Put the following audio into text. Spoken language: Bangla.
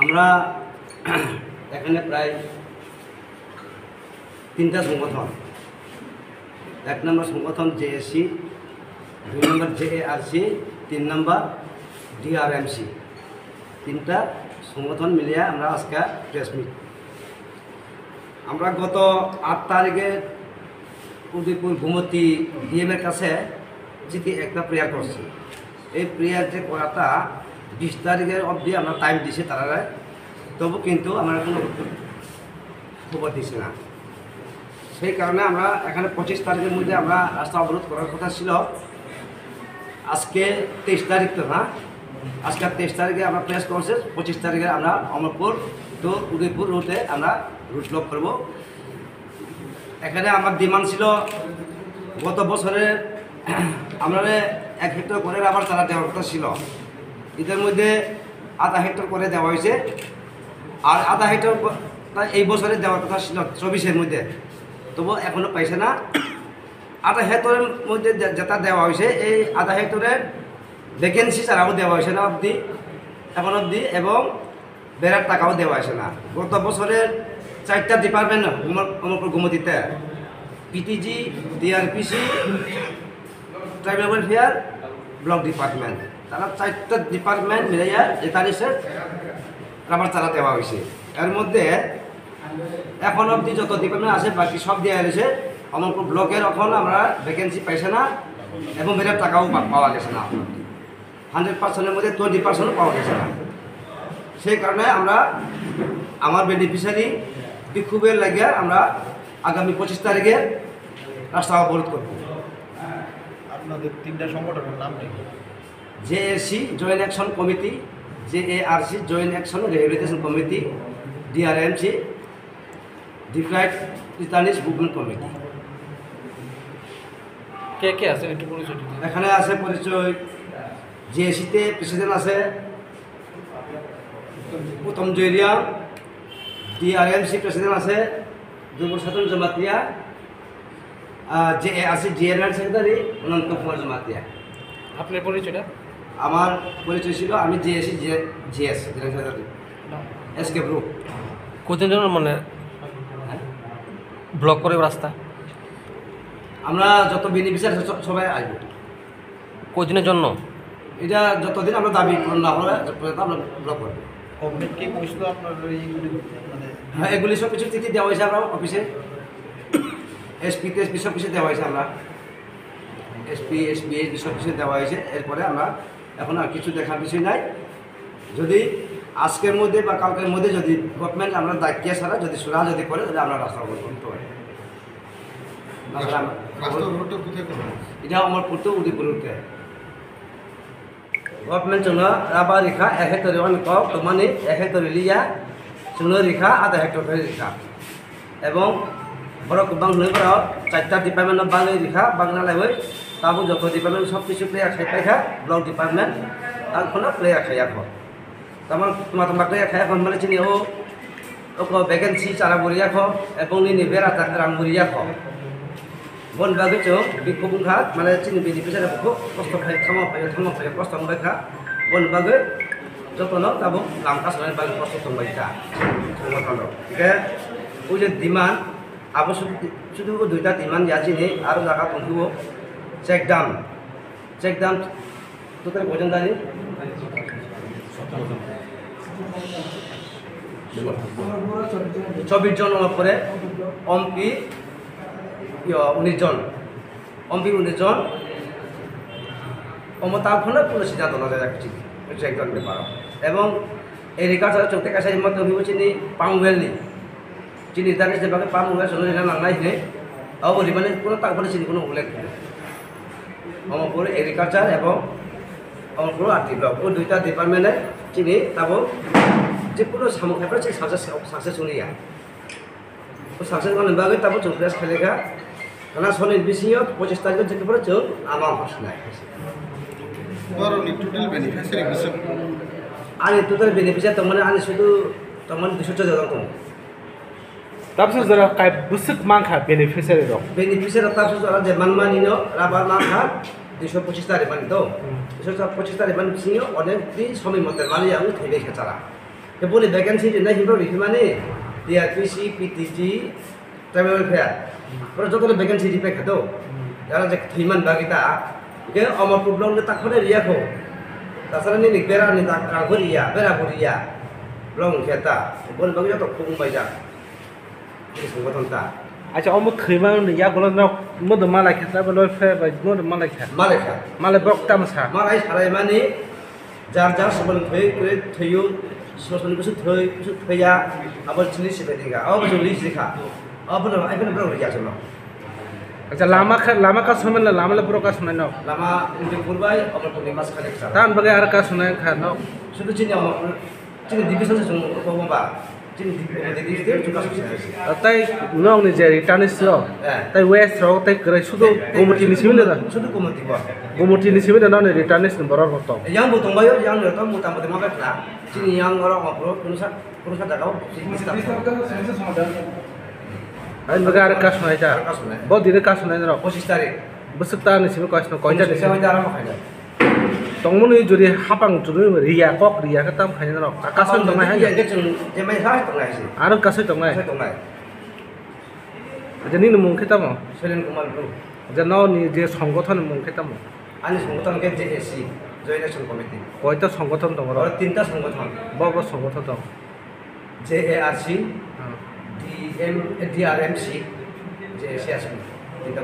আমরা এখানে প্রায় 3টা সংগঠন। 1 নম্বর সংগঠন জেএসসি, 2 নম্বর জেএআরসি, 3 নম্বর ডিআরএমসি, 3টা সংগঠন মিলিয়ে আমরা আজকে প্রেস মিট। আমরা গত 8 তারিখে উদয়পুর গোমতী ডিএমের কাছে যেটি একটা প্রেয়ার করছি। এই প্রেয়ার যে করাটা 20 তারিখের অবধি আমরা টাইম দিছি তারা, তবু কিন্তু আমরা কোনো খবর দিছি না। সেই কারণে আমরা এখানে 25 তারিখের মধ্যে আমরা রাস্তা অবরোধ করার কথা ছিল। আজকে 23 তারিখ তো না, আজকে 23 তারিখে আমরা প্রেস করছি। 25 তারিখে আমরা অমরপুর তো উদয়পুর রুটে আমরা রুট ব্লক করব। এখানে আমার ডিমান্ড ছিল গত বছরের আমরা 1 হেক্টর করে আবার তারা দেওয়ার কথা ছিল। এদের মধ্যে আধা হেক্টর করে দেওয়া হয়েছে, আর আধা হেক্টর এই বছরে দেওয়ার কথা ছিল 24-এর মধ্যে, তবু এখনও পাইছে না। আধা হেক্টরের মধ্যে যেটা দেওয়া হয়েছে, এই আধা হেক্টরের ভ্যাকেন্সি ছাড়াও দেওয়া হয়েছে না এখন অবধি, এবং বেড়ার টাকাও দেওয়া হয়েছে না। গত বছরের 4টা ডিপার্টমেন্ট অমরপুর গোমতীতে, PTG, DRPC, tribal welfare, block department, তারা 4টা ডিপার্টমেন্ট মিলাইয়া 43 রাবার চারা দেওয়া হয়েছে। এর মধ্যে এখন অবধি যত ডিপার্টমেন্ট আছে বাকি সব দেওয়া হয়েছে। অমরপুর ব্লকের এখন আমরা ভ্যাকেন্সি পাইছে না, এবং বেড়ার টাকাও পাওয়া গেছে না। 100%-এর মধ্যে 20% পাওয়া গেছে না। সেই কারণে আমরা আমার বেনিফিশিয়ারি বিক্ষোভের লাগে আমরা আগামী 25 তারিখে রাস্তা অবরোধ করব। আপনাদের 3টা সংগঠনের নাম কি? JSC joint action committee, JARC joint action rehabilitation committee, DRMC deprived returnees movement committee. কে কে আছে একটু পরিচয় দিন। এখানে আছে পরিচয়, জেএসসিতে প্রেসিডেন্ট আছে প্রথম জয়রিয়া, ডিআরএমসি প্রেসিডেন্ট আছে দুর্গসাধন জমাতিয়া, জেএআরসি জেনারেল সেক্রেটারি অনন্ত কুমার জমাতিয়া। আপনার পরিচয়টা? আমার পরিচয় ছিল আমি JSC GS general secretary SK group. কতদিন জন্য মানে ব্লক করে রাস্তা? আমরা যত বেনিফিশিয়ারি সবাই আসবো। কদিনের জন্য? এটা যতদিন আমরা দাবি না হলে আমরা ব্লক করবো। গভর্নমেন্ট কি কইছিল আপনার এইগুলি মানে? হ্যাঁ, এগুলি সব কিছু চিঠি দেওয়া হয়েছে আমরা অফিসে, এসপি সব কিছু দেওয়া হয়েছে। আমরা এসপি সব কিছু দেওয়া হয়েছে। এরপরে আমরা এখন আর কিছু দেখার বিষয় নাই। যদি আজকের মধ্যে বা কালকের মধ্যে যদি গভর্নমেন্ট আমরা দায়িত্ব ছাড়া যদি সুরা যদি করে, তাহলে আমরা রাস্তা অবরোধ করতে পারি। এটা আমার পড়তে উদয়পুর উঠতে গভর্নমেন্ট জন্য রাবার রেখা 1 হেক্টর অনেক মানে 1 হেক্টর লিয়া চুনো রেখা আধা হেক্টর করে রেখা, এবং বড় কুবাং নইবার 4টা ডিপার্টমেন্ট বাংলা রেখা বাংলা লাগবে। তারপর যত ডিপার্টমেন্ট সব কিছু প্লেয়ার খাই পাইখা ব্লক ডিপার্টমেন্ট তার প্লেয়ার খাই এখন তারপর তোমার প্লেয়ার খাই এখন মানে চিনি ও ভ্যাকেন্সি চারা বরিয়া খ এবং নিনি বেড়া রাং বরিয়া খ বন বাগে চোখ বিক্ষোভ ঘাট মানে চিনি বেনিফিশিয়ারি খুব কষ্ট খাই থামা ফাই কষ্ট খাই বন বাগে যতন তাবো লামকা সালাই বাগে কষ্ট তোমাইটা সংগঠন ওই যে ডিমান্ড আবো শুধু 2টা ডিমান্ড যাচ্ছি আরও জায়গা পৌঁছব। চেকডাম তোদের ভোজন দাঁড়িয়ে 24 জন পরে অম্পি 19 জন তার ফোনে পুরো সিদ্ধান্ত না যায় রাখছি চেকডাম ব্যাপার। এবং এই রেকর্ড চলতে কাছে মধ্যে অভিযোগ চিনি পামওয়েলনি চিনি তাকে যেভাবে পামওয়েল সঙ্গে নাংলাই নেই অবধি মানে কোনো তারপরে চিনি কোনো উল্লেখ নেই। অমরপুর এগ্রিকালচার এবং অমরপুর আর্থিক ব্লক ও 2টা ডিপার্টমেন্টে চিনি তাবো যে কোনো সামগ্রী সেই সাকসেস শুনিয়া ও সাকসেস মানে বাগে তারপর চৌপ্রাস খেলেগা কারণ শনির বেশিও 25 তারিখে যেতে পারে চৌ আমার হাস নাই আনি টোটাল বেনিফিশিয়ারি তোমার আনি শুধু তোমার 214 জন তোমার Tapos zara kay busuk mangha beneficiary dok. Beneficiary tapos zara je manmanino rabar mangha 225 tarik man to. 225 tarik man sinyo onek di somi motel mali yang thebe khacara. বলি ভ্যাকেন্সি দিনাই হিমটো লিখিমানি টিআরপিসি পিটিজি ট্রাইবেল ওয়েলফেয়ার পরে যতগুলো ভ্যাকেন্সি দিবে খেতো যারা যে থিমান বাগিতা কে অমর প্রবলেম তাক করে রিয়াখো তাছাড়া নি বেড়া নি তাক কাগরিয়া বেড়া বরিয়া ব্লং খেতা বলি বাগিতা তো খুব বাইজা এই সংগঠনটা আচ্ছা অমুক খৈমা ইয়াগুলো না মদ মালাই খেতা বলে ফে মদ মালাই খা মালেখা মালাই বক তামসা মারাই সারাই মানি যার যার সবল থৈ করে থৈও সসন কিছু থৈ কিছু থৈয়া আবার জিনিস সেটা দিগা আবার লিস দেখা আবার আইবেন ব্লং রিয়া চলো আচ্ছা লামা কা সময় না লামালে পুরো কা সময় না lama untuk kurbai apa pun mas kali kesana. তান বাগে আর কা সময় খা না Sudah cini apa cini division semua apa apa. Cini division itu juga susah. তাই নং নি যে রিটার্নিস তাই ওয়েস্ট র তাই করে শুধু কমিটি নিছিবে না Sudah komati buat. কমিটি নিছিবে না না রিটার্নিস নম্বর হতো Yang butuh bayar yang itu mutam mutam apa lah. Cini yang orang ngobrol penusa jaga cini bisa. আইন বাগে আর কা সময় যা বহুত দিনে কা সময় না Posisi tarik. বসতা নিছিবে কষ্ট কয়টা Saya নিছিবে mau jalan makanya. তংমনি যদি হাপাং জুনি রিয়া কক রিয়া কা তাম খাইনা না কাসন দং নাই Yang kecil, yang main saya tengah sih. আর কাসই দং নাই Saya tengah. যে নি মুং খেতাম Selain kemarin tu, যে ন নি যে সংগঠন মুং খেতাম ani সংগঠন ke JSC, Joint Action Committee. কয়টা সংগঠন দং Orang tinta সংগঠন. বব সংগঠন দং JARC, DRMC, JSC tinta